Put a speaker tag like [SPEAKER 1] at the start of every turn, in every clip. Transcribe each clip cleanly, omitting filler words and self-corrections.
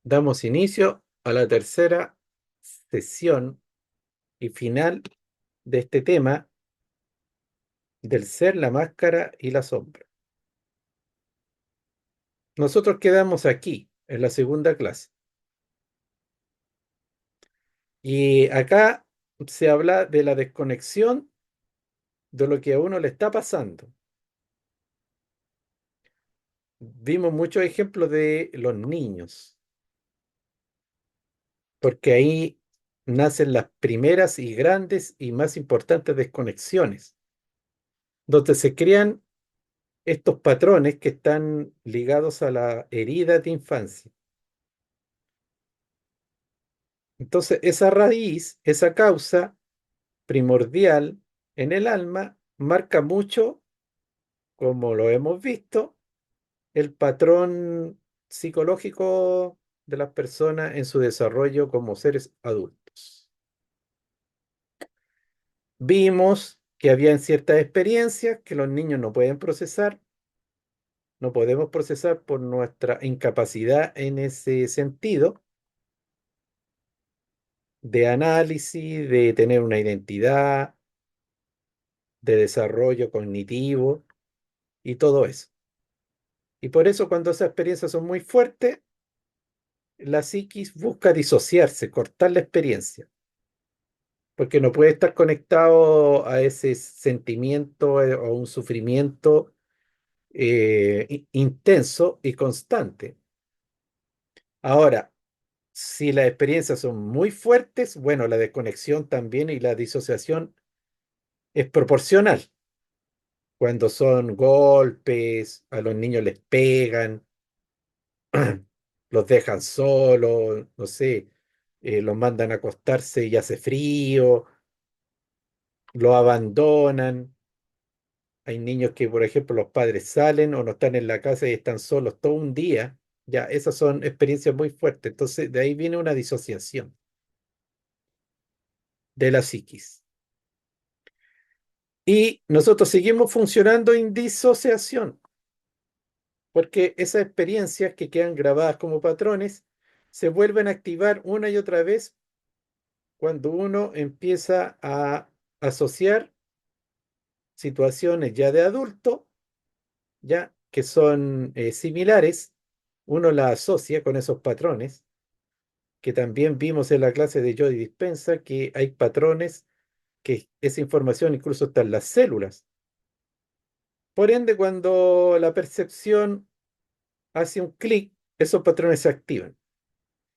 [SPEAKER 1] Damos inicio a la tercera sesión y final de este tema del ser, la máscara y la sombra. Nosotros quedamos aquí, en la segunda clase, y acá se habla de la desconexión de lo que a uno le está pasando. Vimos muchos ejemplos de los niños, porque ahí nacen las primeras y grandes y más importantes desconexiones, donde se crean estos patrones que están ligados a la herida de infancia. Entonces, esa raíz, esa causa primordial en el alma, marca mucho, como lo hemos visto, el patrón psicológico de las personas en su desarrollo como seres adultos. Vimos que habían ciertas experiencias que los niños no pueden procesar, no podemos procesar por nuestra incapacidad en ese sentido de análisis, de tener una identidad, de desarrollo cognitivo y todo eso. Y por eso cuando esas experiencias son muy fuertes, la psiquis busca disociarse, cortar la experiencia, porque no puede estar conectado a ese sentimiento o un sufrimiento intenso y constante. Ahora, si las experiencias son muy fuertes, bueno, la desconexión también y la disociación es proporcional. Cuando son golpes, a los niños les pegan, los dejan solos, no sé, los mandan a acostarse y hace frío, los abandonan. Hay niños que, por ejemplo, los padres salen o no están en la casa y están solos todo un día. Ya, esas son experiencias muy fuertes. Entonces, de ahí viene una disociación de la psiquis. Y nosotros seguimos funcionando en disociación, porque esas experiencias que quedan grabadas como patrones se vuelven a activar una y otra vez cuando uno empieza a asociar situaciones ya de adulto, ya que son similares, uno la asocia con esos patrones, que también vimos en la clase de Joe Dispenza, que hay patrones que esa información incluso está en las células. Por ende, cuando la percepción hace un clic, esos patrones se activan.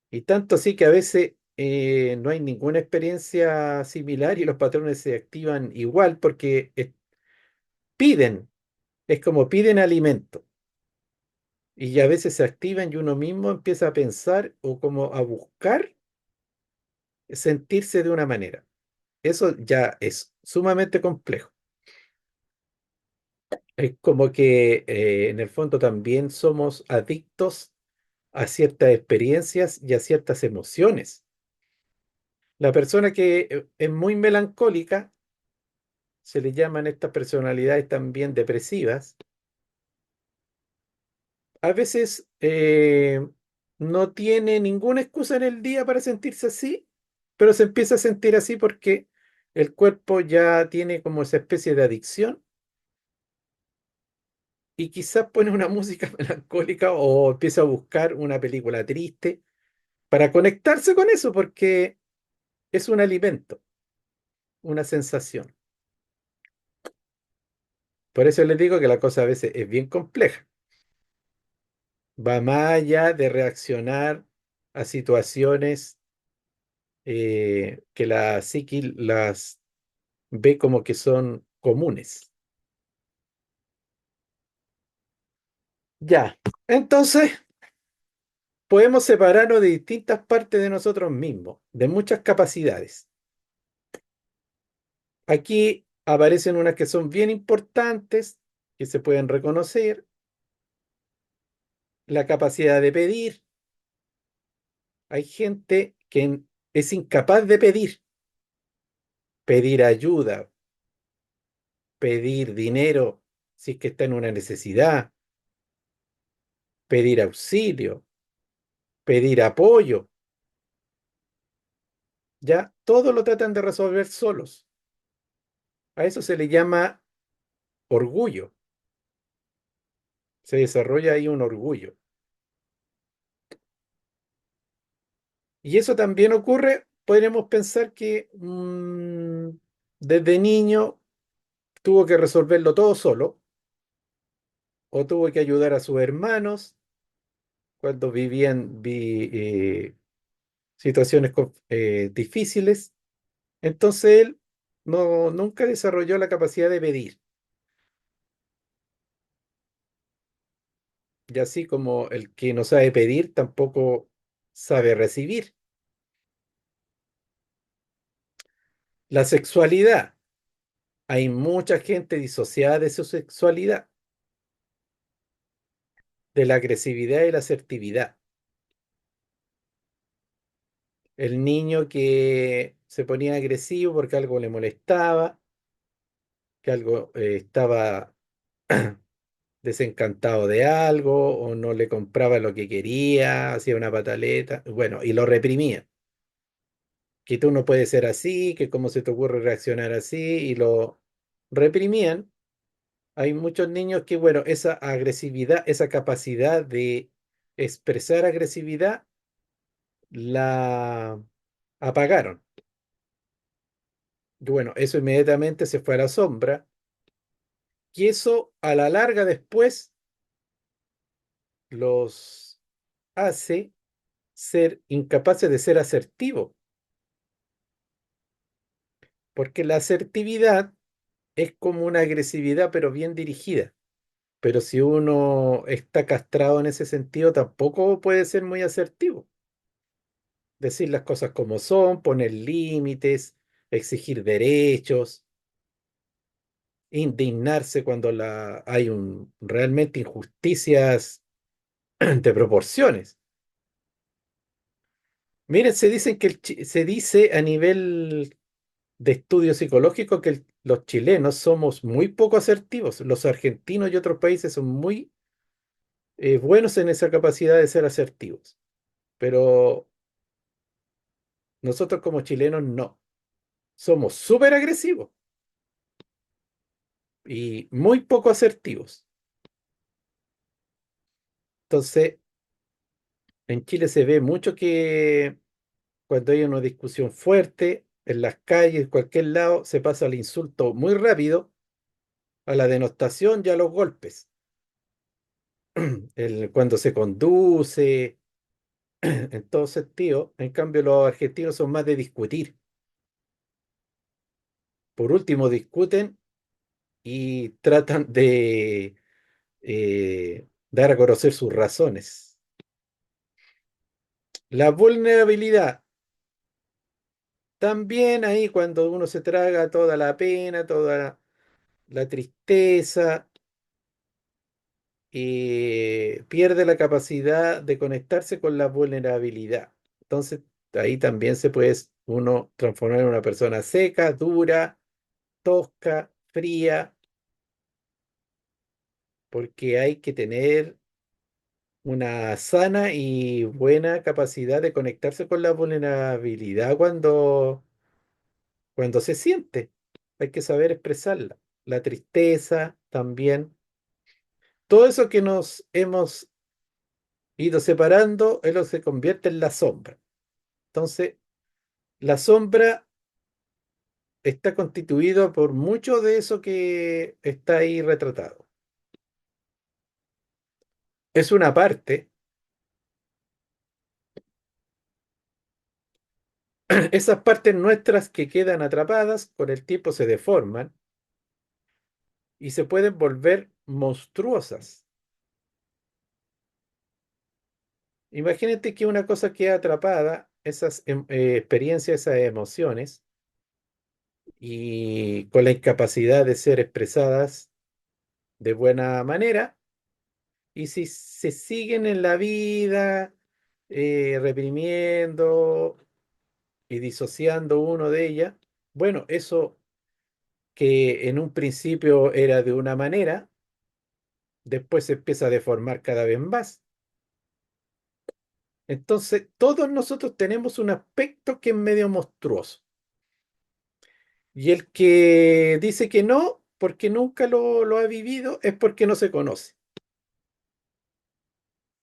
[SPEAKER 1] Y tanto así que a veces no hay ninguna experiencia similar y los patrones se activan igual porque piden, es como piden alimento. Y a veces se activan y uno mismo empieza a pensar o como a buscar sentirse de una manera. Eso ya es sumamente complejo. Es como que en el fondo también somos adictos a ciertas experiencias y a ciertas emociones. La persona que es muy melancólica, se le llaman estas personalidades también depresivas, a veces no tiene ninguna excusa en el día para sentirse así, pero se empieza a sentir así porque el cuerpo ya tiene como esa especie de adicción y quizás pone una música melancólica o empieza a buscar una película triste para conectarse con eso porque es un alimento, una sensación. Por eso les digo que la cosa a veces es bien compleja. Va más allá de reaccionar a situaciones que la psiqui las ve como que son comunes. Ya, entonces podemos separarnos de distintas partes de nosotros mismos, de muchas capacidades. Aquí aparecen unas que son bien importantes, que se pueden reconocer, la capacidad de pedir. Hay gente que es incapaz de pedir ayuda, pedir dinero si es que está en una necesidad, pedir auxilio. pedir apoyo, ya todo lo tratan de resolver solos. A eso se le llama orgullo. Se desarrolla ahí un orgullo. Y eso también ocurre, podríamos pensar que desde niño tuvo que resolverlo todo solo o tuvo que ayudar a sus hermanos cuando vivían situaciones difíciles. Entonces él nunca desarrolló la capacidad de pedir. Y así como el que no sabe pedir tampoco sabe recibir. La sexualidad. Hay mucha gente disociada de su sexualidad, de la agresividad y la asertividad. El niño que se ponía agresivo porque algo le molestaba, que algo estaba desencantado de algo o no le compraba lo que quería, hacía una pataleta, bueno, y lo reprimía. Que tú no puedes ser así, que cómo se te ocurre reaccionar así, y lo reprimían. Hay muchos niños que, bueno, esa agresividad, esa capacidad de expresar agresividad, la apagaron. Y bueno, eso inmediatamente se fue a la sombra, y eso a la larga después los hace ser incapaces de ser asertivos, porque la asertividad es como una agresividad, pero bien dirigida. Pero si uno está castrado en ese sentido, tampoco puede ser muy asertivo. Decir las cosas como son, poner límites, exigir derechos, indignarse cuando hay realmente injusticias de proporciones. Miren, se dice a nivel de estudio psicológico que los chilenos somos muy poco asertivos. Los argentinos y otros países son muy buenos en esa capacidad de ser asertivos. Pero nosotros como chilenos no. Somos súper agresivos y muy poco asertivos. Entonces, en Chile se ve mucho que cuando hay una discusión fuerte, en las calles, en cualquier lado, se pasa al insulto muy rápido, a la denostación y a los golpes. Cuando se conduce, en todo sentido. En cambio, los argentinos son más de discutir. Por último, discuten y tratan de dar a conocer sus razones. La vulnerabilidad. También ahí cuando uno se traga toda la pena, toda la tristeza, y pierde la capacidad de conectarse con la vulnerabilidad. Entonces, ahí también se puede uno transformar en una persona seca, dura, tosca, fría, porque hay que tener una sana y buena capacidad de conectarse con la vulnerabilidad cuando se siente. Hay que saber expresarla. La tristeza también. Todo eso que nos hemos ido separando, él se convierte en la sombra. Entonces, la sombra está constituido por mucho de eso que está ahí retratado. Es una parte, esas partes nuestras que quedan atrapadas, con el tiempo se deforman y se pueden volver monstruosas. Imagínate que una cosa queda atrapada, esas experiencias, esas emociones, y con la incapacidad de ser expresadas de buena manera, y si se siguen en la vida reprimiendo y disociando uno de ellas, bueno, eso que en un principio era de una manera, después se empieza a deformar cada vez más. Entonces, todos nosotros tenemos un aspecto que es medio monstruoso. Y el que dice que no, porque nunca lo ha vivido, es porque no se conoce.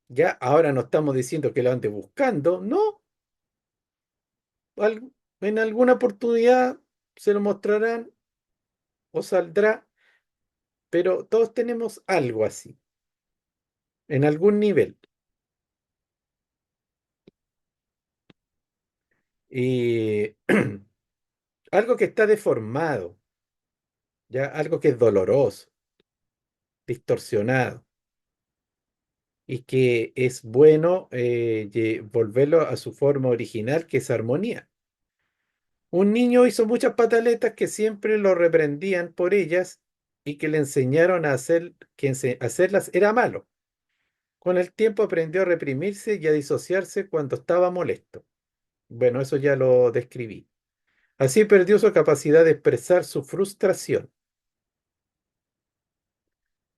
[SPEAKER 1] Ya ahora no estamos diciendo que lo ande buscando, no. En alguna oportunidad se lo mostrarán o saldrá, pero todos tenemos algo así, en algún nivel. Y algo que está deformado, ya algo que es doloroso, distorsionado, y que es bueno volverlo a su forma original, que es armonía. Un niño hizo muchas pataletas que siempre lo reprendían por ellas y que le enseñaron a hacer que hacerlas era malo. Con el tiempo aprendió a reprimirse y a disociarse cuando estaba molesto. Bueno, eso ya lo describí. Así perdió su capacidad de expresar su frustración,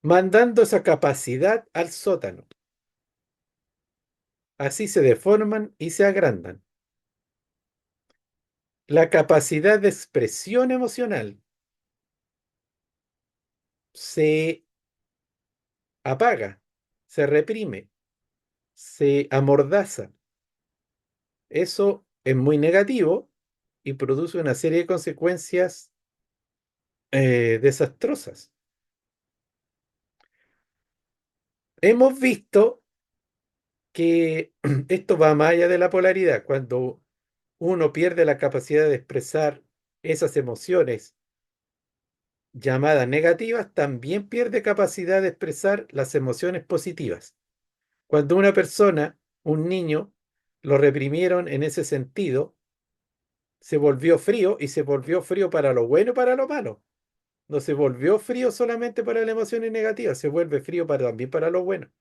[SPEAKER 1] mandando esa capacidad al sótano. Así se deforman y se agrandan. La capacidad de expresión emocional se apaga, se reprime, se amordaza. Eso es muy negativo y produce una serie de consecuencias desastrosas. Hemos visto que esto va más allá de la polaridad. Cuando uno pierde la capacidad de expresar esas emociones llamadas negativas, también pierde capacidad de expresar las emociones positivas. Cuando una persona, un niño, lo reprimieron en ese sentido, se volvió frío y se volvió frío para lo bueno y para lo malo. No se volvió frío solamente para las emociones negativas, se vuelve frío también para lo bueno.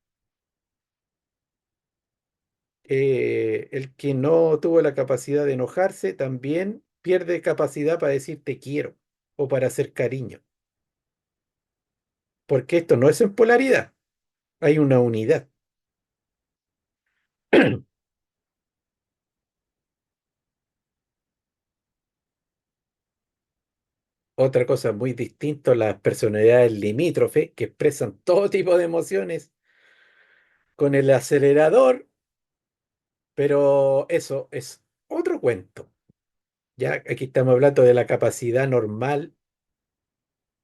[SPEAKER 1] El que no tuvo la capacidad de enojarse también pierde capacidad para decir te quiero o para hacer cariño, porque esto no es en polaridad, hay una unidad. Otra cosa muy distinta, las personalidades limítrofes que expresan todo tipo de emociones con el acelerador, pero eso es otro cuento. Ya aquí estamos hablando de la capacidad normal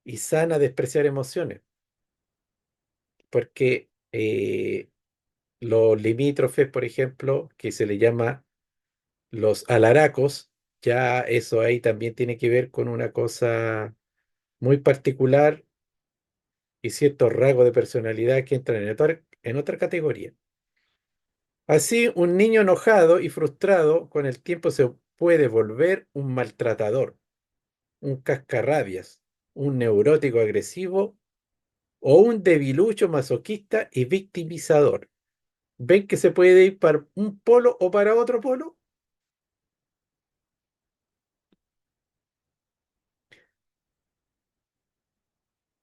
[SPEAKER 1] y sana de expresar emociones, porque los limítrofes, por ejemplo, que se le llama los alaracos, ya eso ahí también tiene que ver con una cosa muy particular y ciertos rasgos de personalidad que entran en otra categoría. Así, un niño enojado y frustrado con el tiempo se puede volver un maltratador, un cascarrabias, un neurótico agresivo o un debilucho masoquista y victimizador. ¿Ven que se puede ir para un polo o para otro polo?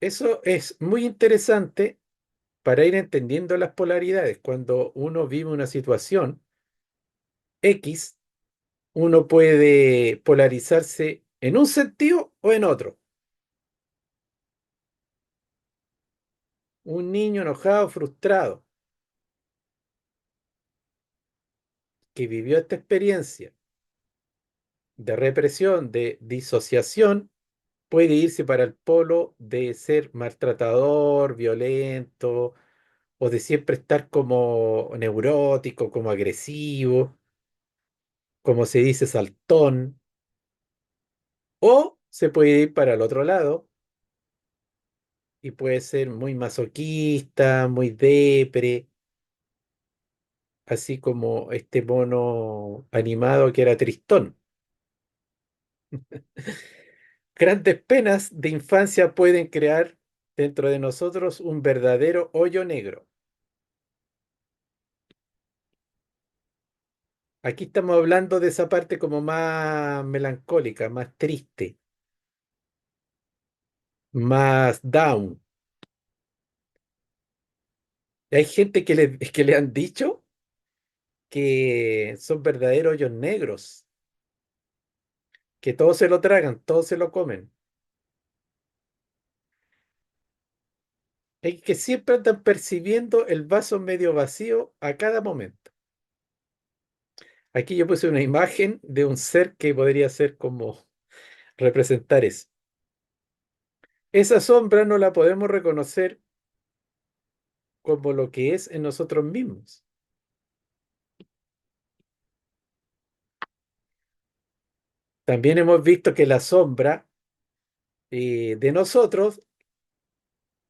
[SPEAKER 1] Eso es muy interesante para ir entendiendo las polaridades. Cuando uno vive una situación X, uno puede polarizarse en un sentido o en otro. Un niño enojado, frustrado, que vivió esta experiencia de represión, de disociación, puede irse para el polo de ser maltratador, violento, o de siempre estar como neurótico, como agresivo, como se dice, saltón, o se puede ir para el otro lado y puede ser muy masoquista, muy depre, así como este mono animado que era Tristón. Grandes penas de infancia pueden crear dentro de nosotros un verdadero hoyo negro. Aquí estamos hablando de esa parte como más melancólica, más triste, más down. Hay gente que le han dicho que son verdaderos hoyos negros, que todos se lo tragan, todos se lo comen. Es que siempre andan percibiendo el vaso medio vacío a cada momento. Aquí yo puse una imagen de un ser que podría ser como representar eso. Esa sombra no la podemos reconocer como lo que es en nosotros mismos. También hemos visto que la sombra de nosotros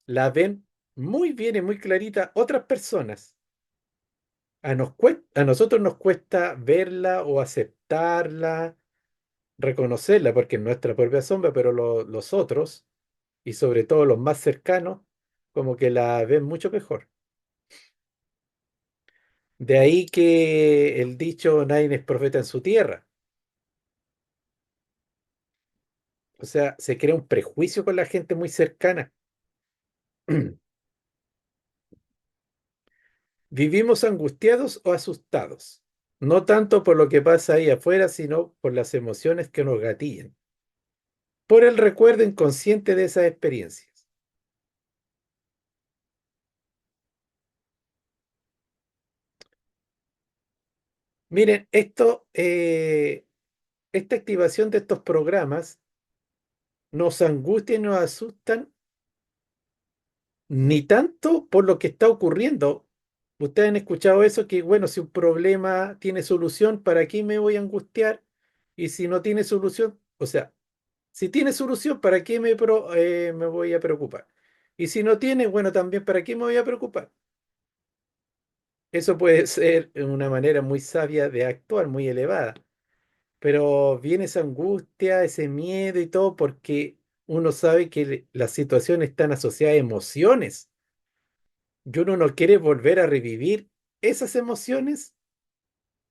[SPEAKER 1] la ven muy bien y muy clarita otras personas. A nosotros nos cuesta verla o aceptarla, reconocerla, porque es nuestra propia sombra, pero los otros, y sobre todo los más cercanos, como que la ven mucho mejor. De ahí que el dicho nadie es profeta en su tierra. O sea, se crea un prejuicio con la gente muy cercana. Vivimos angustiados o asustados, no tanto por lo que pasa ahí afuera, sino por las emociones que nos gatillan, por el recuerdo inconsciente de esas experiencias. Miren, esta activación de estos programas nos angustia y nos asustan ni tanto por lo que está ocurriendo. Ustedes han escuchado eso, que bueno, si un problema tiene solución, ¿para qué me voy a angustiar? Y si no tiene solución, o sea, si tiene solución, ¿para qué me voy a preocupar? Y si no tiene, bueno, también, ¿para qué me voy a preocupar? Eso puede ser una manera muy sabia de actuar, muy elevada, pero viene esa angustia, ese miedo y todo porque uno sabe que las situaciones están asociadas a emociones y uno no quiere volver a revivir esas emociones,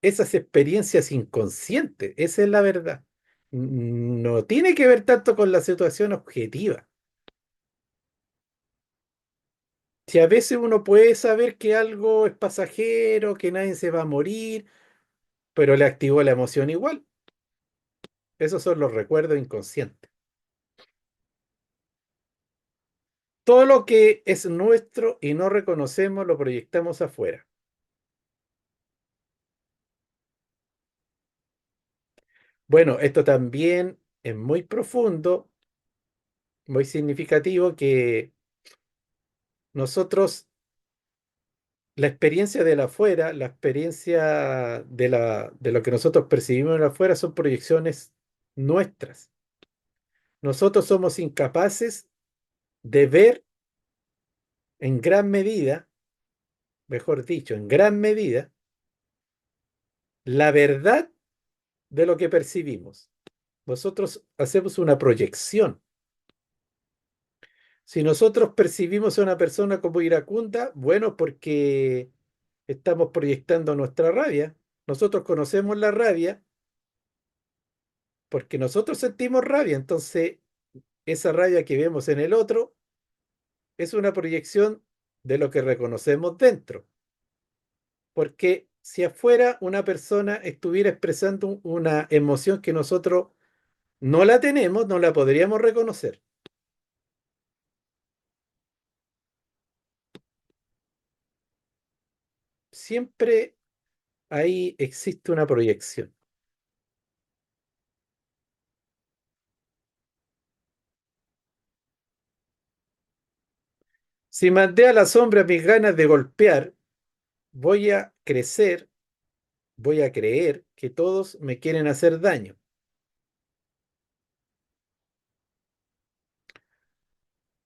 [SPEAKER 1] esas experiencias inconscientes. Esa es la verdad. No tiene que ver tanto con la situación objetiva. Si a veces uno puede saber que algo es pasajero, que nadie se va a morir, pero le activó la emoción igual. Esos son los recuerdos inconscientes. Todo lo que es nuestro y no reconocemos lo proyectamos afuera. Bueno, esto también es muy profundo, muy significativo que nosotros, la experiencia del afuera, la experiencia de lo que nosotros percibimos en el afuera son proyecciones nuestras. Nosotros somos incapaces de ver en gran medida, mejor dicho, en gran medida, la verdad de lo que percibimos. Nosotros hacemos una proyección. Si nosotros percibimos a una persona como iracunda, bueno, porque estamos proyectando nuestra rabia. Nosotros conocemos la rabia porque nosotros sentimos rabia. Entonces, esa rabia que vemos en el otro es una proyección de lo que reconocemos dentro. Porque si afuera una persona estuviera expresando una emoción que nosotros no la tenemos, no la podríamos reconocer. Siempre ahí existe una proyección. Si mandé a la sombra mis ganas de golpear, voy a crecer, voy a creer que todos me quieren hacer daño.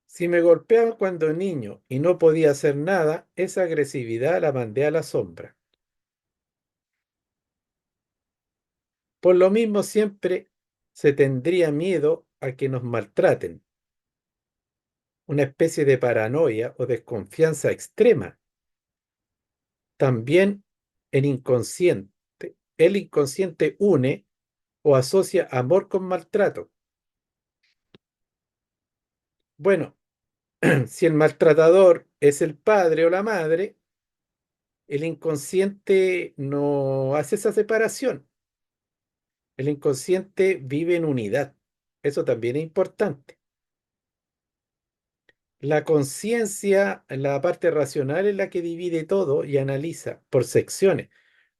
[SPEAKER 1] Si me golpeaban cuando niño y no podía hacer nada, esa agresividad la mandé a la sombra. Por lo mismo, siempre se tendría miedo a que nos maltraten, una especie de paranoia o desconfianza extrema. También el inconsciente une o asocia amor con maltrato. Bueno, si el maltratador es el padre o la madre, el inconsciente no hace esa separación. El inconsciente vive en unidad. Eso también es importante. La conciencia, la parte racional es la que divide todo y analiza por secciones,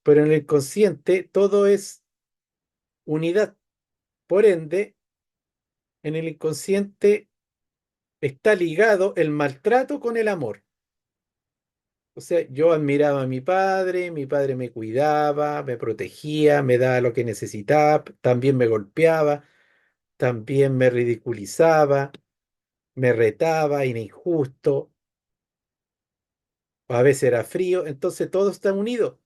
[SPEAKER 1] pero en el consciente todo es unidad. Por ende, en el inconsciente está ligado el maltrato con el amor. O sea, yo admiraba a mi padre me cuidaba, me protegía, me daba lo que necesitaba, también me golpeaba, también me ridiculizaba, me retaba, era injusto, a veces era frío, entonces todo está unido.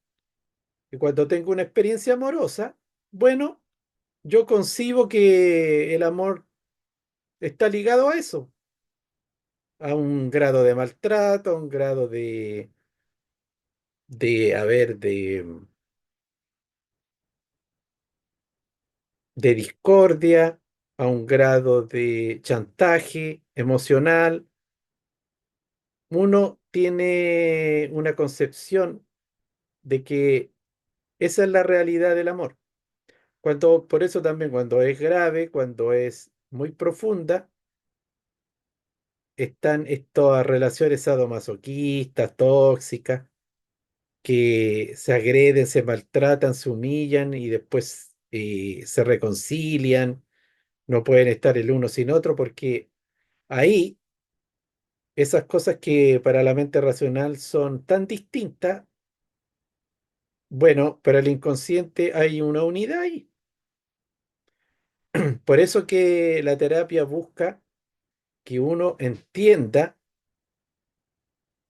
[SPEAKER 1] Y cuando tengo una experiencia amorosa, bueno, yo concibo que el amor está ligado a eso, a un grado de maltrato, a un grado a ver, de discordia, a un grado de chantaje emocional. Uno tiene una concepción de que esa es la realidad del amor. Por eso también cuando es grave, cuando es muy profunda, están estas relaciones sadomasoquistas, tóxicas, que se agreden, se maltratan, se humillan y después se reconcilian, no pueden estar el uno sin otro porque ahí esas cosas que para la mente racional son tan distintas, bueno, para el inconsciente hay una unidad ahí. Por eso que la terapia busca que uno entienda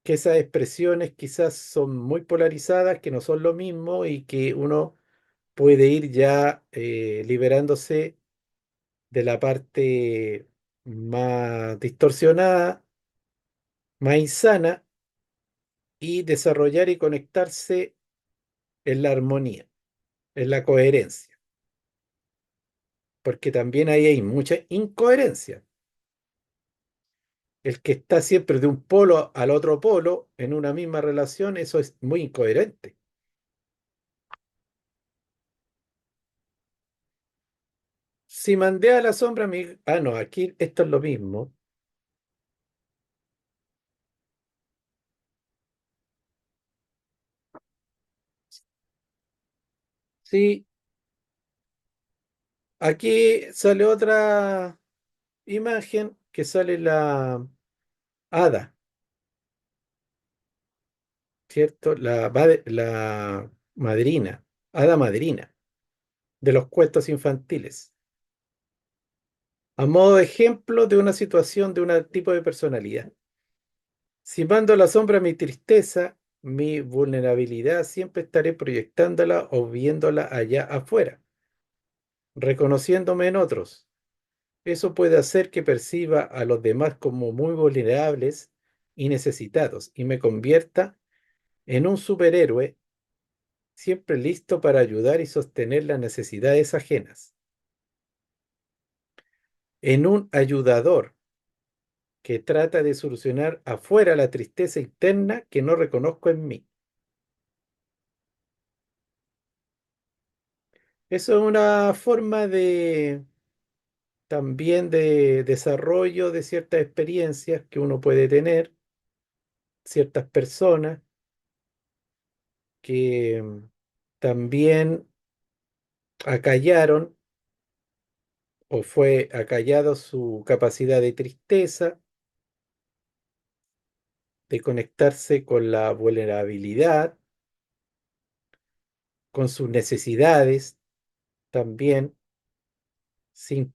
[SPEAKER 1] que esas expresiones quizás son muy polarizadas, que no son lo mismo y que uno puede ir ya liberándose de la parte más distorsionada, más insana y desarrollar y conectarse en la armonía, en la coherencia, porque también ahí hay mucha incoherencia. El que está siempre de un polo al otro polo en una misma relación, eso es muy incoherente. Si mandé a la sombra, no, aquí esto es lo mismo. Sí, aquí sale otra imagen que sale la hada, ¿cierto? La madrina, hada madrina de los cuentos infantiles, a modo de ejemplo de una situación de un tipo de personalidad. Si mando a la sombra mi tristeza, mi vulnerabilidad, siempre estaré proyectándola o viéndola allá afuera, reconociéndome en otros. Eso puede hacer que perciba a los demás como muy vulnerables y necesitados y me convierta en un superhéroe siempre listo para ayudar y sostener las necesidades ajenas, en un ayudador que trata de solucionar afuera la tristeza interna que no reconozco en mí. Eso es una forma de también de desarrollo de ciertas experiencias que uno puede tener, ciertas personas que también acallaron o fue acallado su capacidad de tristeza, de conectarse con la vulnerabilidad, con sus necesidades también, sin,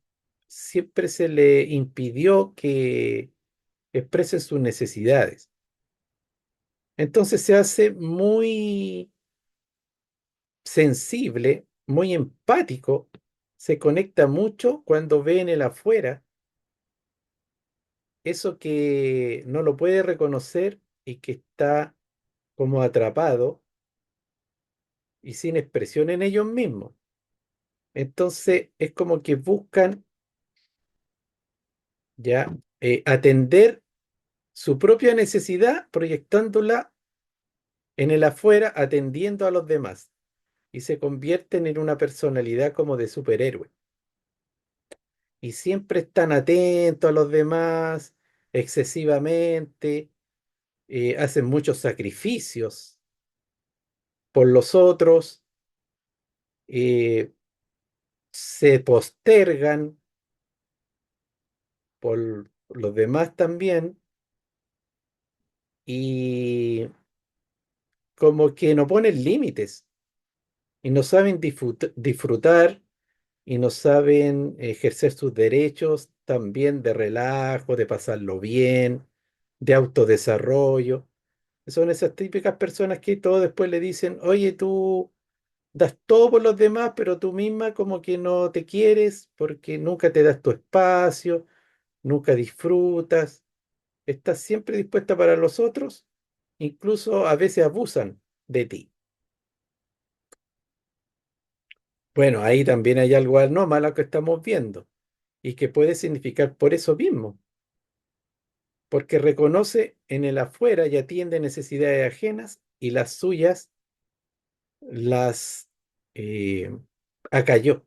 [SPEAKER 1] siempre se le impidió que exprese sus necesidades. Entonces se hace muy sensible, muy empático, se conecta mucho cuando ve en el afuera eso que no lo puede reconocer y que está como atrapado y sin expresión en ellos mismos. Entonces es como que buscan ya atender su propia necesidad proyectándola en el afuera atendiendo a los demás y se convierten en una personalidad como de superhéroe. Y siempre están atentos a los demás excesivamente, hacen muchos sacrificios por los otros, eh, se postergan por los demás también y como que no ponen límites y no saben disfrutar y no saben ejercer sus derechos también de relajo, de pasarlo bien, de autodesarrollo. Son esas típicas personas que todo después le dicen, oye, tú das todo por los demás, pero tú misma como que no te quieres porque nunca te das tu espacio, nunca disfrutas, estás siempre dispuesta para los otros, incluso a veces abusan de ti. Bueno, ahí también hay algo anómalo que estamos viendo y que puede significar por eso mismo, porque reconoce en el afuera y atiende necesidades ajenas y las suyas las eh, acalló.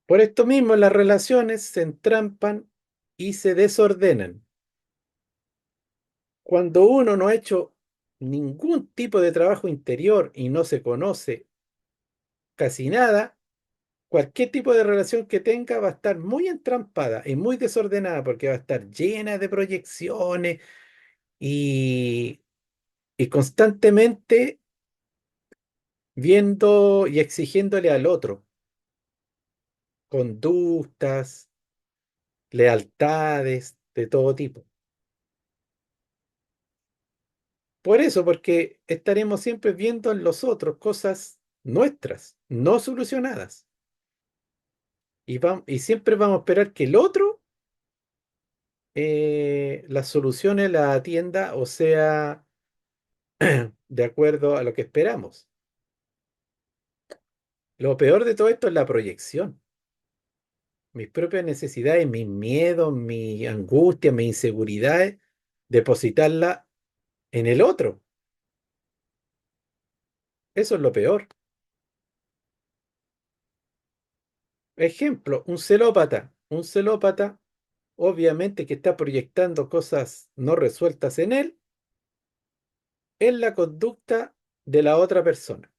[SPEAKER 1] Por esto mismo las relaciones se entrampan y se desordenan. Cuando uno no ha hecho ningún tipo de trabajo interior y no se conoce casi nada, cualquier tipo de relación que tenga va a estar muy entrampada y muy desordenada porque va a estar llena de proyecciones y, y constantemente viendo y exigiéndole al otro conductas, lealtades de todo tipo. Por eso, porque estaremos siempre viendo en los otros cosas nuestras, no solucionadas. Y siempre vamos a esperar que el otro las soluciones la atienda o sea de acuerdo a lo que esperamos. Lo peor de todo esto es la proyección. Mis propias necesidades, mis miedos, mi angustia, mis inseguridades, depositarla en el otro. Eso es lo peor. Ejemplo, un celópata. Un celópata, obviamente que está proyectando cosas no resueltas en la conducta de la otra persona.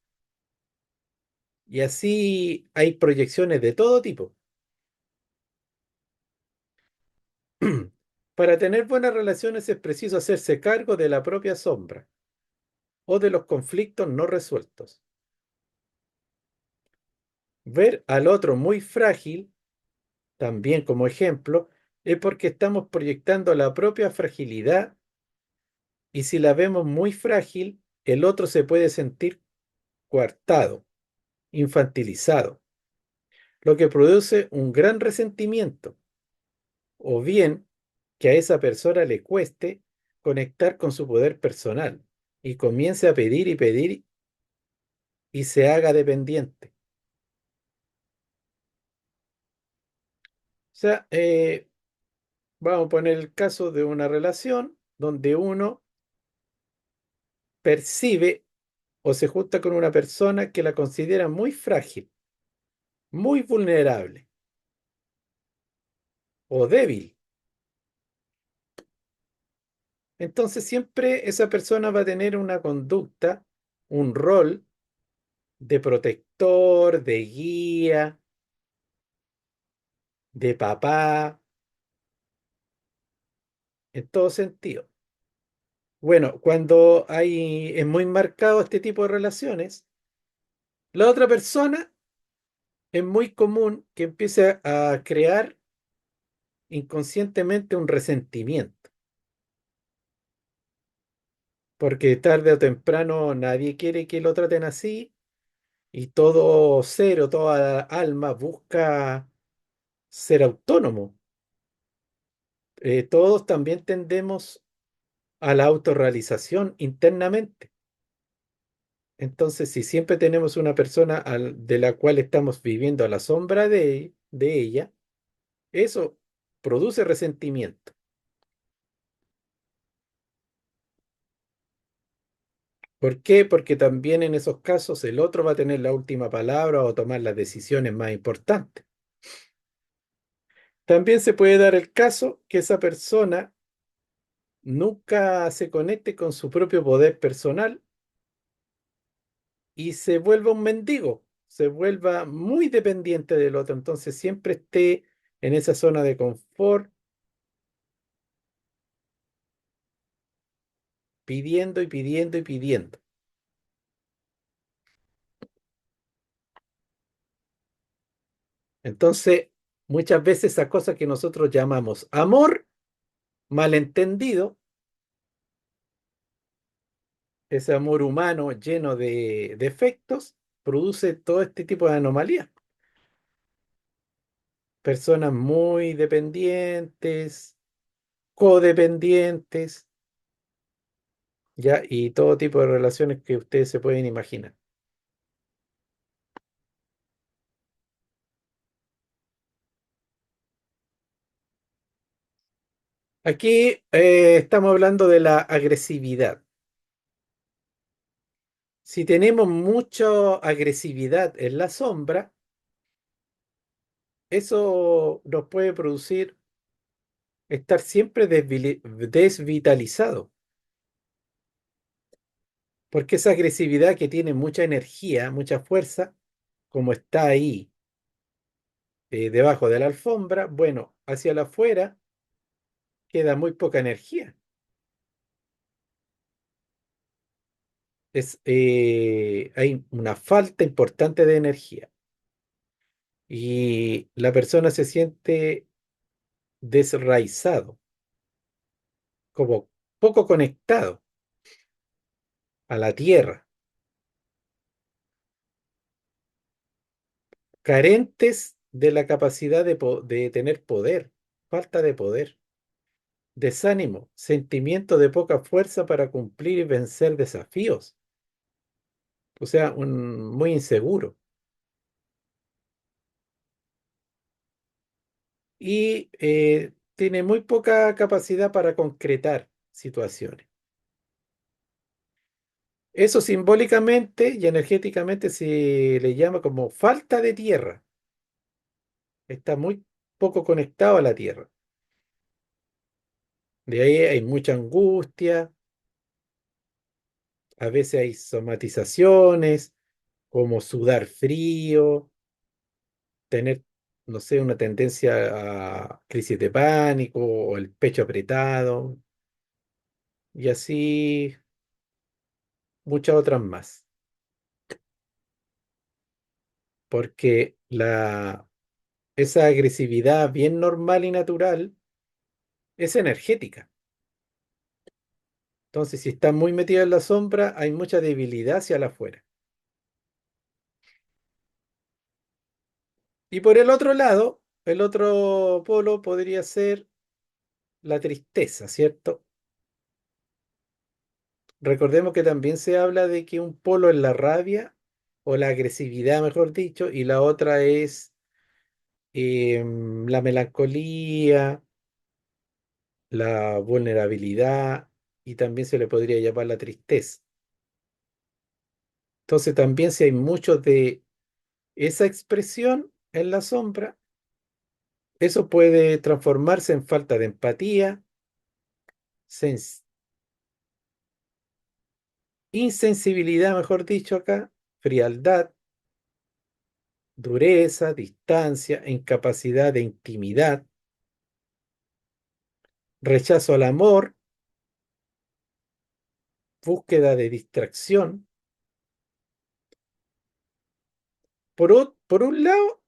[SPEAKER 1] Y así hay proyecciones de todo tipo. Para tener buenas relaciones es preciso hacerse cargo de la propia sombra o de los conflictos no resueltos. Ver al otro muy frágil, también como ejemplo, es porque estamos proyectando la propia fragilidad y si la vemos muy frágil, el otro se puede sentir coartado, infantilizado, lo que produce un gran resentimiento o bien que a esa persona le cueste conectar con su poder personal y comience a pedir y pedir y se haga dependiente. O sea, vamos a poner el caso de una relación donde uno percibe o se junta con una persona que la considera muy frágil, muy vulnerable o débil. Entonces siempre esa persona va a tener una conducta, un rol de protector, de guía, de papá, en todo sentido. Bueno, cuando es muy marcado este tipo de relaciones, la otra persona es muy común que empiece a crear inconscientemente un resentimiento, porque tarde o temprano nadie quiere que lo traten así y todo ser o toda alma busca ser autónomo. Todos también tendemos a la autorrealización internamente. Entonces, si siempre tenemos una persona de la cual estamos viviendo a la sombra de ella, eso produce resentimiento. ¿Por qué? Porque también en esos casos el otro va a tener la última palabra o tomar las decisiones más importantes. También se puede dar el caso que esa persona nunca se conecte con su propio poder personal y se vuelva un mendigo, se vuelva muy dependiente del otro, entonces siempre esté en esa zona de confort, pidiendo y pidiendo y pidiendo. Entonces, muchas veces esa cosa que nosotros llamamos amor, malentendido, ese amor humano lleno de defectos, produce todo este tipo de anomalías. Personas muy dependientes, codependientes, ¿ya? Y todo tipo de relaciones que ustedes se pueden imaginar. Aquí estamos hablando de la agresividad. Si tenemos mucha agresividad en la sombra, eso nos puede producir estar siempre desvitalizado, porque esa agresividad que tiene mucha energía, mucha fuerza, como está ahí debajo de la alfombra, bueno, hacia la afuera queda muy poca energía. Hay una falta importante de energía y la persona se siente desraizado, como poco conectado a la tierra, carentes de la capacidad de tener poder, falta de poder, desánimo, sentimiento de poca fuerza para cumplir y vencer desafíos, o sea, muy inseguro. Y tiene muy poca capacidad para concretar situaciones. Eso simbólicamente y energéticamente se le llama como falta de tierra. Está muy poco conectado a la tierra. De ahí hay mucha angustia, a veces hay somatizaciones como sudar frío, tener, no sé, una tendencia a crisis de pánico o el pecho apretado y así muchas otras más. Porque esa agresividad bien normal y natural es energética. Entonces, si está muy metida en la sombra, hay mucha debilidad hacia la afuera. Y por el otro lado, el otro polo podría ser la tristeza, ¿cierto? Recordemos que también se habla de que un polo es la rabia o la agresividad, mejor dicho, y la otra es la melancolía, la vulnerabilidad y también se le podría llamar la tristeza. Entonces, también si hay mucho de esa expresión en la sombra, eso puede transformarse en falta de empatía, sens- insensibilidad, mejor dicho acá, frialdad, dureza, distancia, incapacidad de intimidad, rechazo al amor, búsqueda de distracción. Por un lado,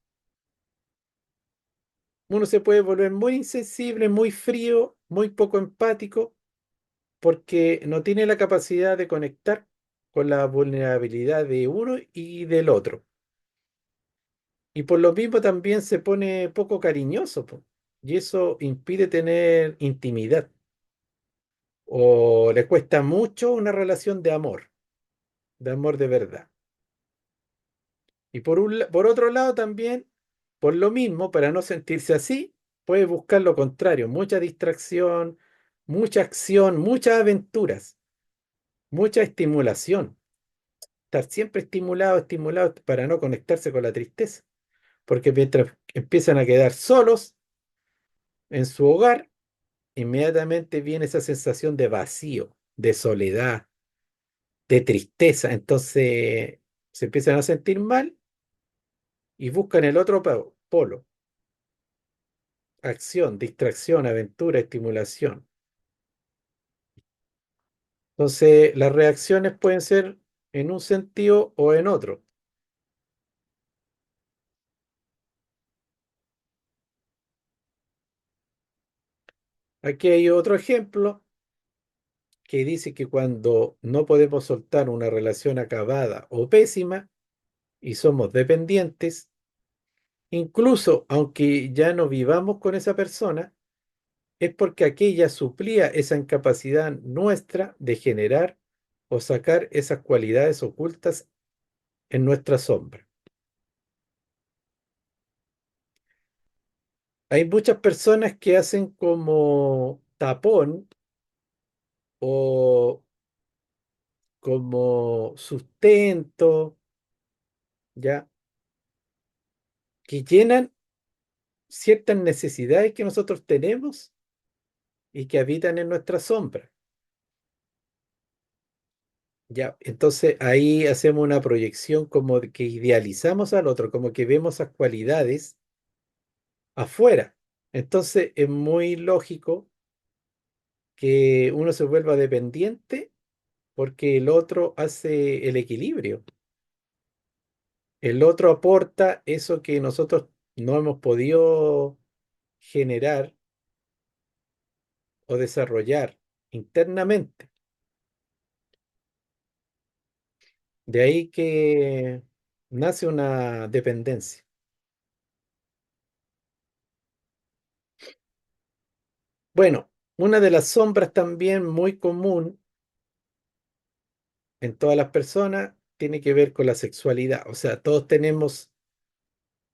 [SPEAKER 1] uno se puede volver muy insensible, muy frío, muy poco empático, porque no tiene la capacidad de conectar con la vulnerabilidad de uno y del otro. Y por lo mismo también se pone poco cariñoso, po, y eso impide tener intimidad o le cuesta mucho una relación de amor. de amor de verdad. Y por otro lado también, por lo mismo, para no sentirse así, puede buscar lo contrario, mucha distracción, mucha acción, muchas aventuras, mucha estimulación. Estar siempre estimulado, estimulado para no conectarse con la tristeza, porque mientras empiezan a quedar solos en su hogar, inmediatamente viene esa sensación de vacío, de soledad, de tristeza. Entonces se empiezan a sentir mal y buscan el otro polo: acción, distracción, aventura, estimulación. Entonces las reacciones pueden ser en un sentido o en otro. Aquí hay otro ejemplo que dice que cuando no podemos soltar una relación acabada o pésima y somos dependientes, incluso aunque ya no vivamos con esa persona, es porque aquella suplía esa incapacidad nuestra de generar o sacar esas cualidades ocultas en nuestra sombra. Hay muchas personas que hacen como tapón o como sustento, ¿ya? Que llenan ciertas necesidades que nosotros tenemos y que habitan en nuestra sombra. Ya, entonces ahí hacemos una proyección como de que idealizamos al otro, como que vemos esas cualidades afuera. Entonces es muy lógico que uno se vuelva dependiente porque el otro hace el equilibrio. El otro aporta eso que nosotros no hemos podido generar o desarrollar internamente. De ahí que nace una dependencia. Bueno, una de las sombras también muy común en todas las personas tiene que ver con la sexualidad. O sea, todos tenemos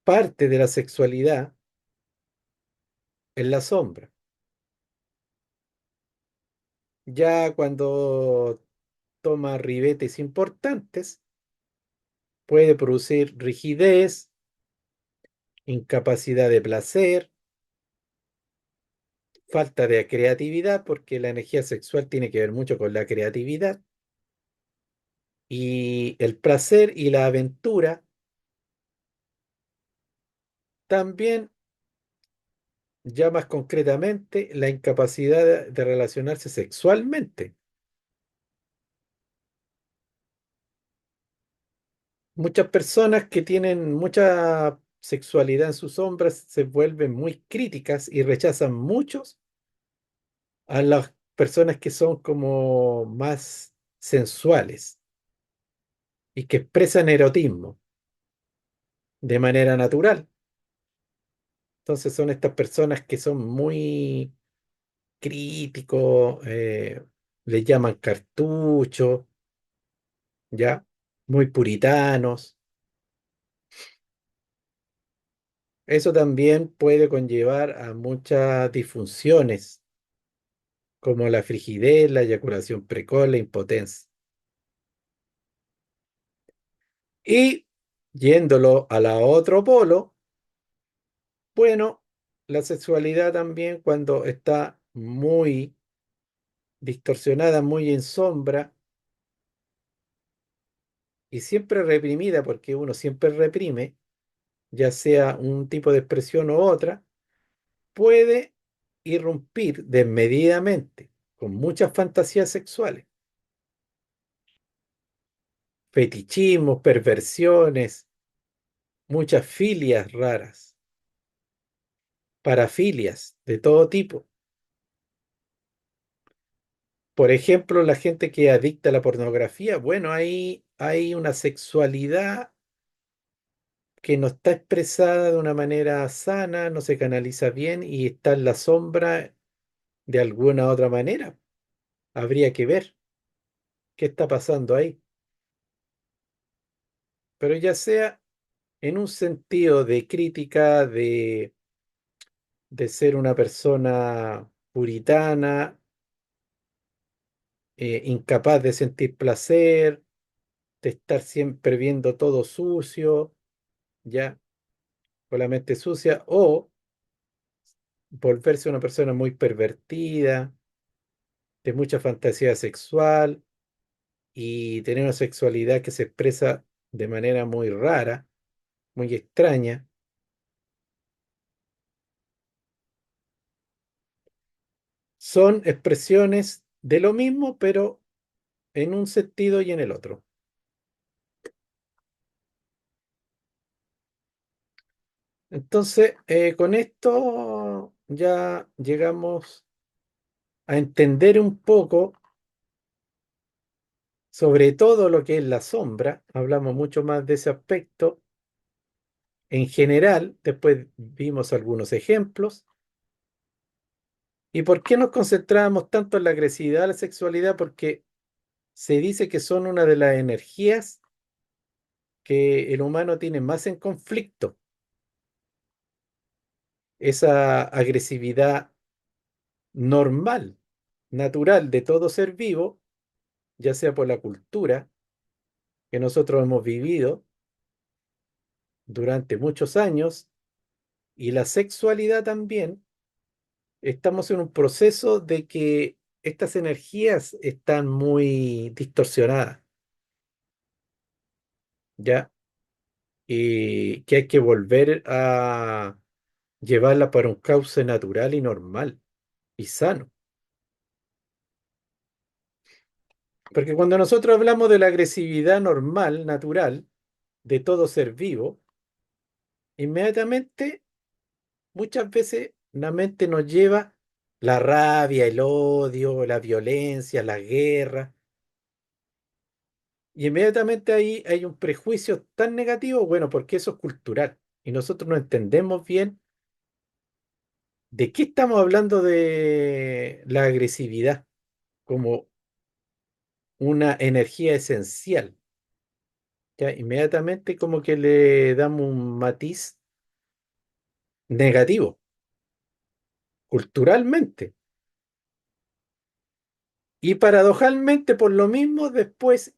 [SPEAKER 1] parte de la sexualidad en la sombra. Ya cuando toma ribetes importantes, puede producir rigidez, incapacidad de placer, falta de creatividad, porque la energía sexual tiene que ver mucho con la creatividad, y el placer y la aventura también, ya más concretamente, la incapacidad de relacionarse sexualmente. Muchas personas que tienen mucha sexualidad en sus sombras se vuelven muy críticas y rechazan muchos a las personas que son como más sensuales y que expresan erotismo de manera natural. Entonces son estas personas que son muy críticos, les llaman cartuchos, ¿ya? Muy puritanos. Eso también puede conllevar a muchas disfunciones, como la frigidez, la eyaculación precoz, la impotencia. Y yéndolo a la otro polo, bueno, la sexualidad también cuando está muy distorsionada, muy en sombra y siempre reprimida, porque uno siempre reprime, ya sea un tipo de expresión u otra, puede irrumpir desmedidamente con muchas fantasías sexuales, fetichismos, perversiones, muchas filias raras, parafilias de todo tipo. Por ejemplo, la gente que es adicta a la pornografía, bueno, ahí hay una sexualidad que no está expresada de una manera sana, no se canaliza bien y está en la sombra de alguna otra manera. Habría que ver qué está pasando ahí. pero ya sea en un sentido de crítica, de ser una persona puritana, incapaz de sentir placer, de estar siempre viendo todo sucio, ya, con la mente sucia, o volverse una persona muy pervertida, de mucha fantasía sexual y tener una sexualidad que se expresa de manera muy rara, muy extraña. Son expresiones de lo mismo, pero en un sentido y en el otro. Entonces, con esto ya llegamos a entender un poco sobre todo lo que es la sombra. Hablamos mucho más de ese aspecto en general. Después vimos algunos ejemplos. ¿Y por qué nos concentramos tanto en la agresividad, la sexualidad? Porque se dice que son una de las energías que el humano tiene más en conflicto. Esa agresividad normal, natural de todo ser vivo, ya sea por la cultura que nosotros hemos vivido durante muchos años y la sexualidad también. Estamos en un proceso de que estas energías están muy distorsionadas, ¿ya? Y que hay que volver a llevarla para un cauce natural y normal y sano. Porque cuando nosotros hablamos de la agresividad normal, natural, de todo ser vivo, inmediatamente, muchas veces, la mente nos lleva la rabia, el odio, la violencia, la guerra. Y inmediatamente ahí hay un prejuicio tan negativo, bueno, porque eso es cultural. Y nosotros no entendemos bien de qué estamos hablando de la agresividad como una energía esencial. ¿Ya? Inmediatamente como que le damos un matiz negativo, culturalmente. Y paradojalmente, por lo mismo, después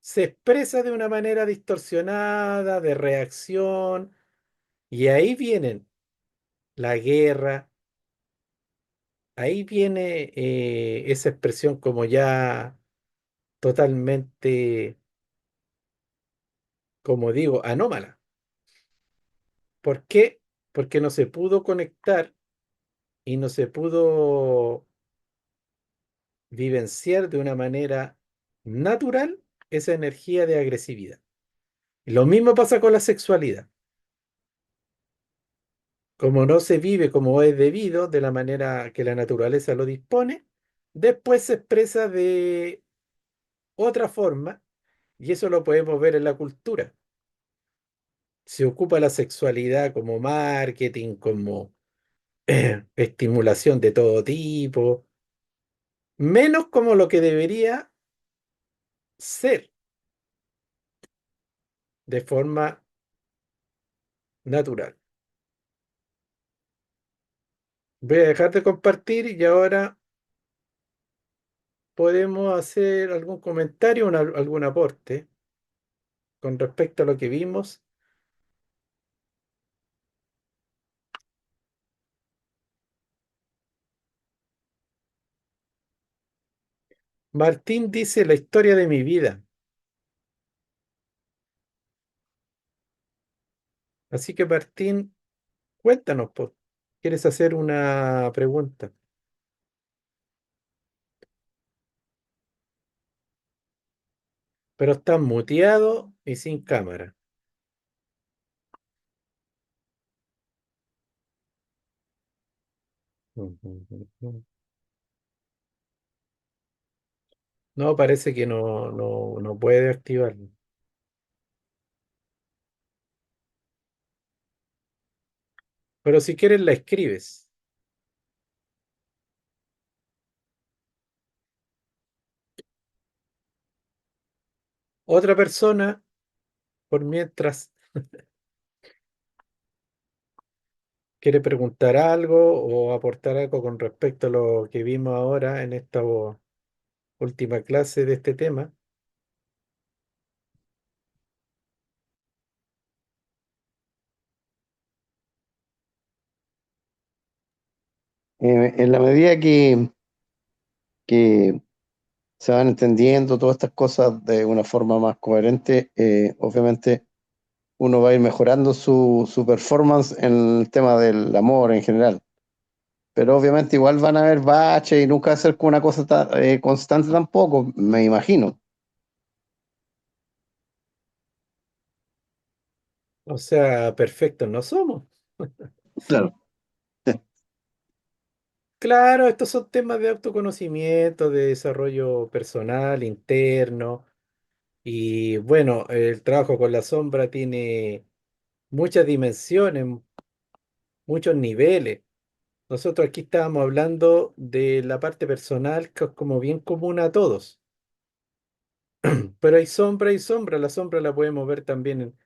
[SPEAKER 1] se expresa de una manera distorsionada, de reacción, y ahí vienen la guerra. Ahí viene esa expresión como ya totalmente, como digo, anómala. ¿Por qué? Porque no se pudo conectar y no se pudo vivenciar de una manera natural esa energía de agresividad. Y lo mismo pasa con la sexualidad. Como no se vive como es debido, de la manera que la naturaleza lo dispone, después se expresa de otra forma y eso lo podemos ver en la cultura. Se ocupa la sexualidad como marketing, como estimulación de todo tipo, menos como lo que debería ser de forma natural. Voy a dejar de compartir y ahora podemos hacer algún comentario, algún aporte con respecto a lo que vimos. Martín dice la historia de mi vida. Así que Martín, cuéntanos, po. ¿Quieres hacer una pregunta? Pero estás muteado y sin cámara. No, parece que no puede activarlo. Pero si quieres la escribes. Otra persona por mientras, ¿quiere preguntar algo o aportar algo con respecto a lo que vimos ahora en esta última clase de este tema?
[SPEAKER 2] En la medida que se van entendiendo todas estas cosas de una forma más coherente, obviamente uno va a ir mejorando su performance en el tema del amor en general. Pero obviamente igual van a haber baches y nunca va a ser como una cosa constante tampoco, me imagino.
[SPEAKER 1] O sea, perfectos no somos.
[SPEAKER 2] Claro.
[SPEAKER 1] Claro, estos son temas de autoconocimiento, de desarrollo personal, interno. Y bueno, el trabajo con la sombra tiene muchas dimensiones, muchos niveles. Nosotros aquí estábamos hablando de la parte personal, que es como bien común a todos. Pero hay sombra y sombra. La sombra la podemos ver también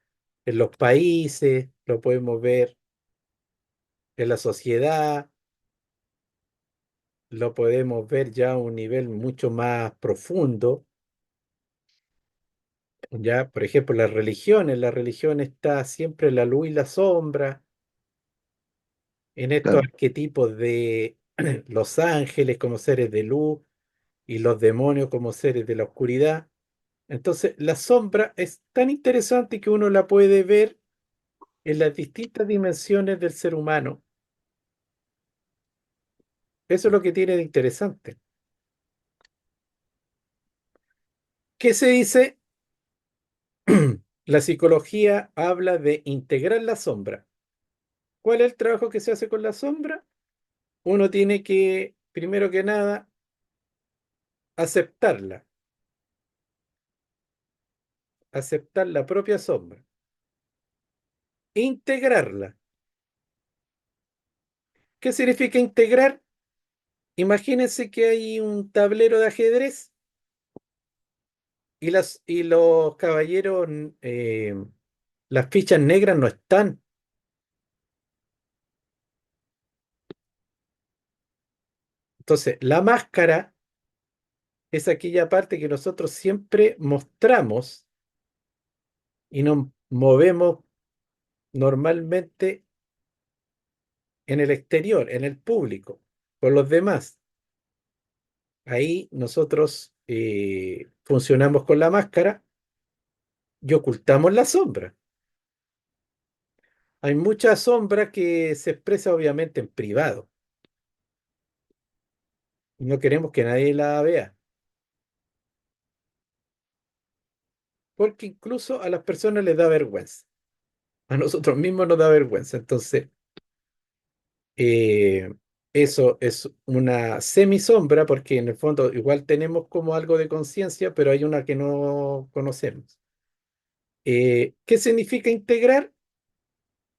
[SPEAKER 1] en los países, lo podemos ver en la sociedad, lo podemos ver ya a un nivel mucho más profundo. Ya, por ejemplo, la religión está siempre la luz y la sombra, en estos
[SPEAKER 2] Claro.
[SPEAKER 1] arquetipos de los ángeles como seres de luz y los demonios como seres de la oscuridad. Entonces, la sombra es tan interesante que uno la puede ver en las distintas dimensiones del ser humano. Eso es lo que tiene de interesante. ¿Qué se dice? La psicología habla de integrar la sombra. ¿Cuál es el trabajo que se hace con la sombra? Uno tiene que, primero que nada, aceptarla, aceptar la propia sombra, integrarla. ¿Qué significa integrar? Imagínense que hay un tablero de ajedrez y los caballeros, las fichas negras no están. Entonces, la máscara es aquella parte que nosotros siempre mostramos y nos movemos normalmente en el exterior, en el público, con los demás. Ahí nosotros funcionamos con la máscara y ocultamos la sombra. Hay mucha sombra que se expresa obviamente en privado y no queremos que nadie la vea, porque incluso a las personas les da vergüenza. A nosotros mismos nos da vergüenza. Entonces, eh, eso es una semisombra porque en el fondo igual tenemos como algo de conciencia, pero hay una que no conocemos. ¿Qué significa integrar?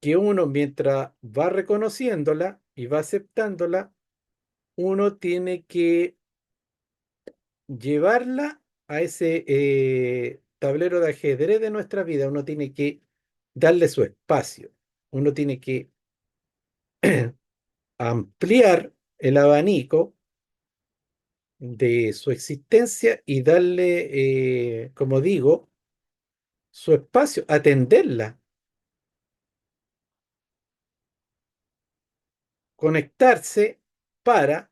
[SPEAKER 1] Que uno mientras va reconociéndola y va aceptándola, uno tiene que llevarla a ese tablero de ajedrez de nuestra vida, uno tiene que darle su espacio, uno tiene que ampliar el abanico de su existencia y darle, como digo, su espacio, atenderla, conectarse para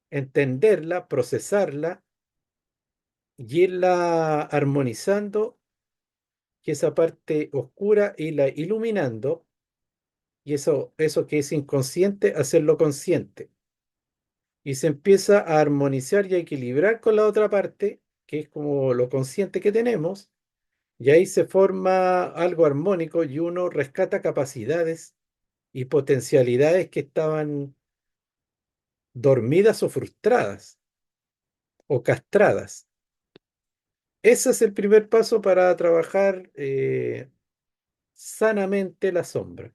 [SPEAKER 1] entenderla, procesarla y irla armonizando, que esa parte oscura irla iluminando y eso que es inconsciente, hacerlo consciente. Y se empieza a armonizar y a equilibrar con la otra parte, que es como lo consciente que tenemos, y ahí se forma algo armónico y uno rescata capacidades y potencialidades que estaban dormidas o frustradas o castradas. Ese es el primer paso para trabajar sanamente la sombra.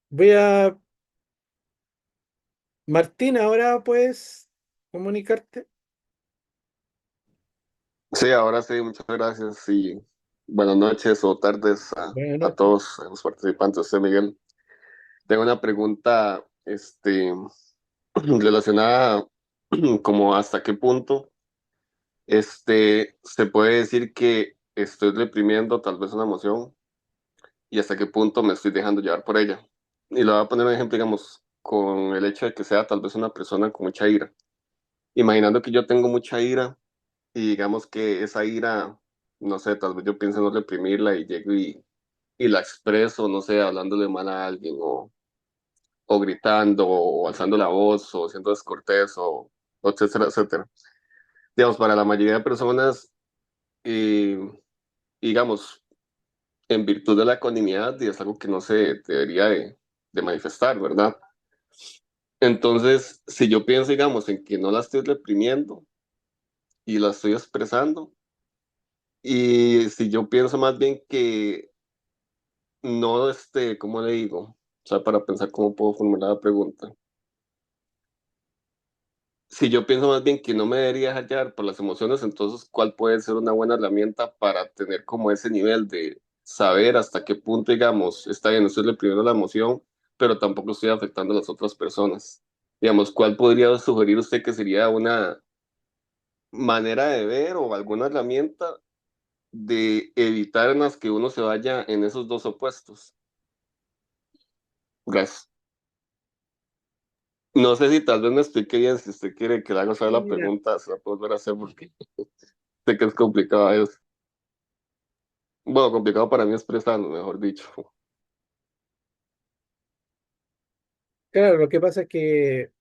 [SPEAKER 1] Voy a, Martín, ahora puedes comunicarte.
[SPEAKER 3] Sí, ahora sí, muchas gracias y buenas noches o tardes
[SPEAKER 1] Buenas
[SPEAKER 3] a
[SPEAKER 1] noches.
[SPEAKER 3] todos los participantes. Usted, Miguel, tengo una pregunta, relacionada como hasta qué punto, se puede decir que estoy reprimiendo tal vez una emoción y hasta qué punto me estoy dejando llevar por ella. Y le voy a poner un ejemplo, digamos, con el hecho de que sea tal vez una persona con mucha ira. Imaginando que yo tengo mucha ira. Y digamos que esa ira, no sé, tal vez yo pienso en no reprimirla y llego y la expreso, no sé, hablándole mal a alguien o gritando o alzando la voz o siendo descortés o etcétera, etcétera. Digamos, para la mayoría de personas, y, digamos, en virtud de la ecuanimidad, y es algo que no se debería de manifestar, ¿verdad? Entonces, si yo pienso, digamos, en que no la estoy reprimiendo y la estoy expresando, y si yo pienso más bien que no, ¿cómo le digo? O sea, para pensar cómo puedo formular la pregunta. Si yo pienso más bien que no me debería hallar por las emociones, entonces, ¿cuál puede ser una buena herramienta para tener como ese nivel de saber hasta qué punto, digamos, está bien, no estoy reprimiendo la emoción, pero tampoco estoy afectando a las otras personas? Digamos, ¿cuál podría sugerir usted que sería una manera de ver o alguna herramienta de evitar en las que uno se vaya en esos dos opuestos? Gracias. No sé si tal vez me explique bien, si usted quiere que le haga saber
[SPEAKER 1] Sí,
[SPEAKER 3] la
[SPEAKER 1] mira,
[SPEAKER 3] pregunta, se la puedo volver a hacer porque sé que es complicado. Bueno, complicado para mí expresarlo, mejor dicho.
[SPEAKER 1] claro, lo que pasa es que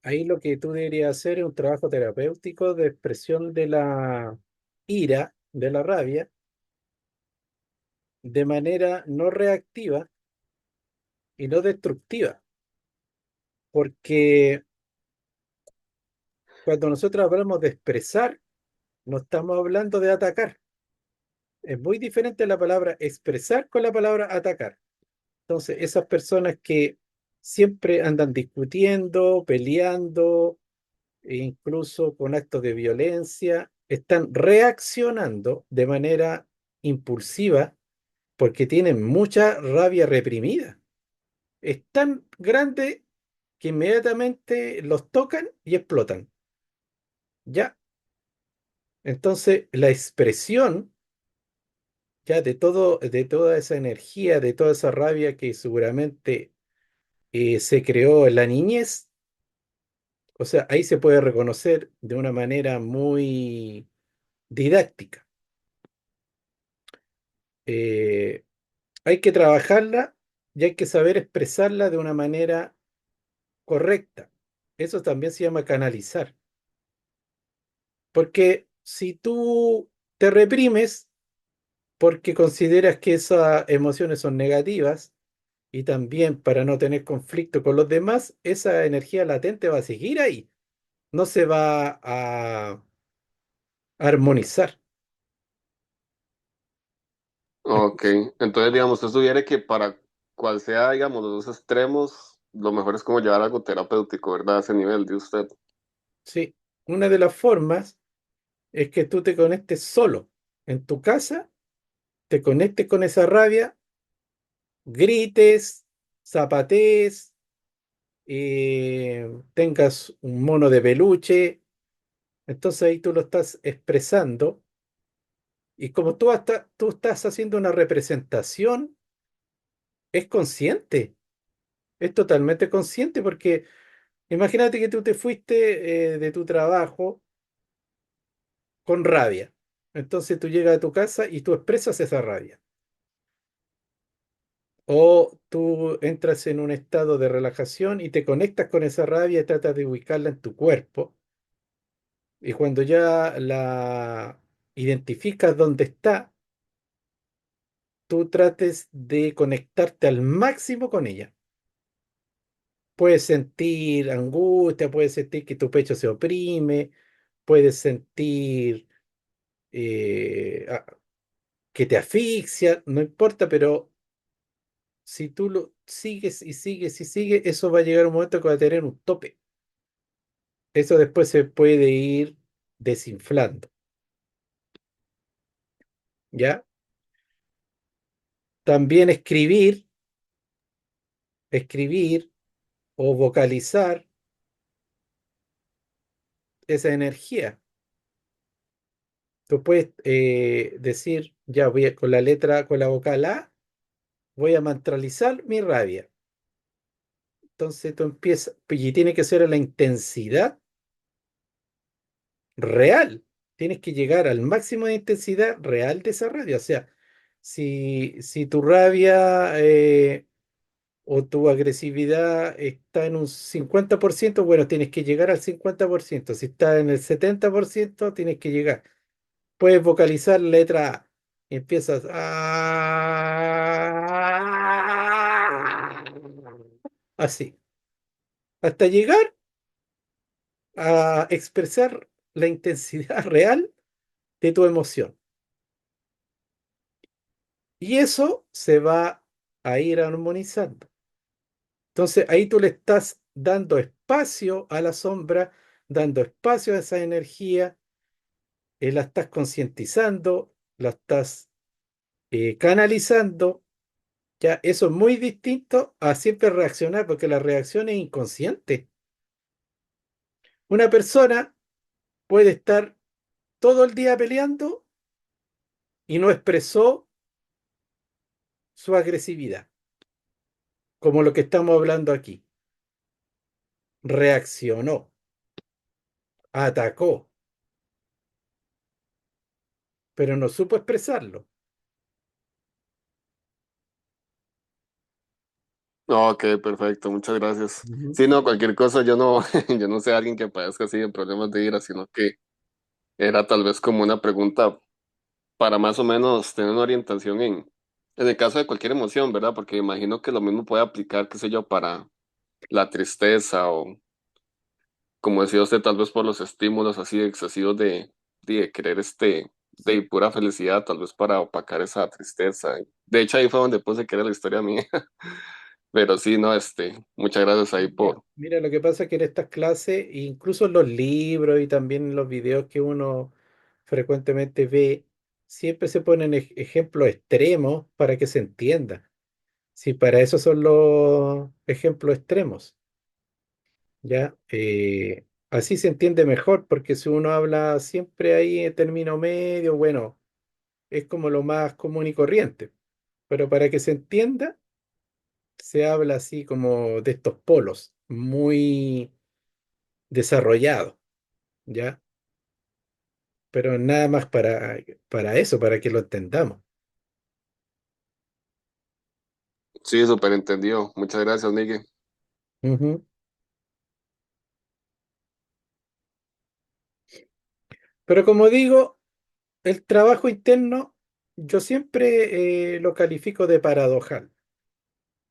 [SPEAKER 1] ahí lo que tú deberías hacer es un trabajo terapéutico de expresión de la ira, de la rabia, de manera no reactiva y no destructiva, porque cuando nosotros hablamos de expresar, no estamos hablando de atacar. Es muy diferente la palabra expresar con la palabra atacar. Entonces, esas personas que siempre andan discutiendo, peleando, e incluso con actos de violencia, están reaccionando de manera impulsiva porque tienen mucha rabia reprimida. Es tan grande que inmediatamente los tocan y explotan. Ya. Entonces, la expresión ya de todo, de toda esa energía, de toda esa rabia que seguramente se creó en la niñez, o sea, ahí se puede reconocer de una manera muy didáctica. Eh, Hay que trabajarla y hay que saber expresarla de una manera correcta. Eso también se llama canalizar, porque si tú te reprimes porque consideras que esas emociones son negativas y también para no tener conflicto con los demás, esa energía latente va a seguir ahí, no se va a armonizar.
[SPEAKER 3] Ok, entonces, digamos, usted sugiere que para cual sea, digamos, los dos extremos, lo mejor es como llevar algo terapéutico, ¿verdad? A ese nivel de usted.
[SPEAKER 1] Sí, una de las formas es que tú te conectes solo en tu casa, te conectes con esa rabia, grites, zapatees, tengas un mono de peluche, entonces ahí tú lo estás expresando y como tú estás haciendo una representación, es consciente, es totalmente consciente porque imagínate que tú te fuiste de tu trabajo con rabia, entonces tú llegas a tu casa y tú expresas esa rabia. O tú entras en un estado de relajación y te conectas con esa rabia y tratas de ubicarla en tu cuerpo. Y cuando ya la identificas dónde está, tú trates de conectarte al máximo con ella. Puedes sentir angustia, puedes sentir que tu pecho se oprime, puedes sentir que te asfixia, no importa, pero si tú lo sigues y sigues y sigues, eso va a llegar un momento que va a tener un tope. Eso después se puede ir desinflando, ¿ya? También escribir o vocalizar esa energía. Tú puedes decir, ya voy con la letra, con la vocal A, voy a mantralizar mi rabia. Entonces tú empiezas, y tiene que ser a la intensidad real. Tienes que llegar al máximo de intensidad real de esa rabia. O sea, si tu rabia o tu agresividad está en un 50%, bueno, tienes que llegar al 50%. Si está en el 70%, tienes que llegar. Puedes vocalizar letra A. Y empiezas así, hasta llegar a expresar la intensidad real de tu emoción. Y eso se va a ir armonizando. Entonces ahí tú le estás dando espacio a la sombra, dando espacio a esa energía, la estás concientizando, la estás canalizando. Ya, eso es muy distinto a siempre reaccionar, porque la reacción es inconsciente. Una persona puede estar todo el día peleando y no expresó su agresividad, como lo que estamos hablando aquí. Reaccionó, atacó, pero no supo expresarlo.
[SPEAKER 3] Ok, perfecto, muchas gracias.
[SPEAKER 1] Ujú.
[SPEAKER 3] Sí, no, cualquier cosa, yo no, yo no sé a alguien que padezca así de problemas de ira, sino que era tal vez como una pregunta para más o menos tener una orientación en el caso de cualquier emoción, ¿verdad? Porque imagino que lo mismo puede aplicar, qué sé yo, para la tristeza o, como decía usted, tal vez por los estímulos así excesivos de querer de pura felicidad, tal vez para opacar esa tristeza. De hecho, ahí fue donde puse que era la historia mía. Pero sí, no, muchas gracias ahí
[SPEAKER 1] Mira,
[SPEAKER 3] por...
[SPEAKER 1] mira, lo que pasa es que en estas clases, incluso en los libros y también en los videos que uno frecuentemente ve, siempre se ponen ejemplos extremos para que se entienda. Sí, para eso son los ejemplos extremos, ¿ya? Así se entiende mejor, porque si uno habla siempre ahí en término medio, bueno, es como lo más común y corriente. Pero para que se entienda, se habla así como de estos polos, muy desarrollados, ¿ya? Pero nada más para eso, para que lo entendamos.
[SPEAKER 3] Sí, súper entendido. Muchas gracias, Miguel.
[SPEAKER 1] Ujú. Pero como digo, el trabajo interno yo siempre lo califico de paradojal.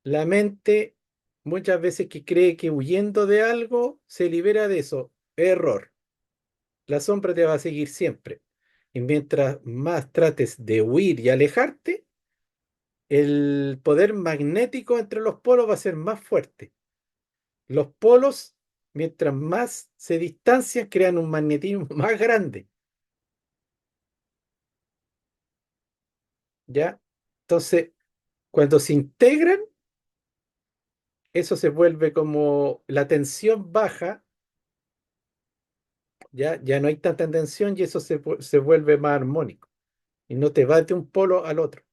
[SPEAKER 1] La mente muchas veces que cree que huyendo de algo se libera de eso. Error. La sombra te va a seguir siempre. Y mientras más trates de huir y alejarte, el poder magnético entre los polos va a ser más fuerte. Los polos, mientras más se distancian, crean un magnetismo más grande, ¿ya? Entonces, cuando se integran, eso se vuelve como la tensión baja, ¿ya? Ya no hay tanta tensión y eso se vuelve más armónico. Y no te vas de un polo al otro,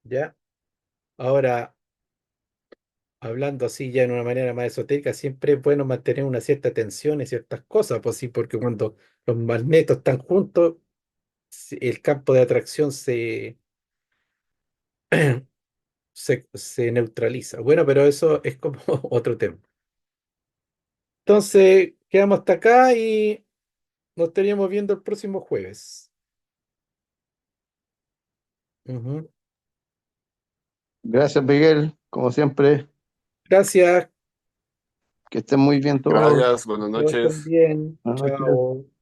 [SPEAKER 1] ¿ya? Ahora, hablando así ya de una manera más esotérica, siempre es bueno mantener una cierta tensión en ciertas cosas, pues sí, porque cuando los magnetos están juntos, el campo de atracción se neutraliza. Bueno, pero eso es como otro tema. Entonces, quedamos hasta acá y nos estaríamos viendo el próximo jueves. Ujú.
[SPEAKER 2] Gracias, Miguel, como siempre,
[SPEAKER 1] Gracias.
[SPEAKER 2] que estén muy bien todos.
[SPEAKER 1] Chao.
[SPEAKER 3] Gracias, buenas
[SPEAKER 1] Todos estén
[SPEAKER 3] noches.
[SPEAKER 1] bien.
[SPEAKER 2] Buenas noches.
[SPEAKER 1] Chao.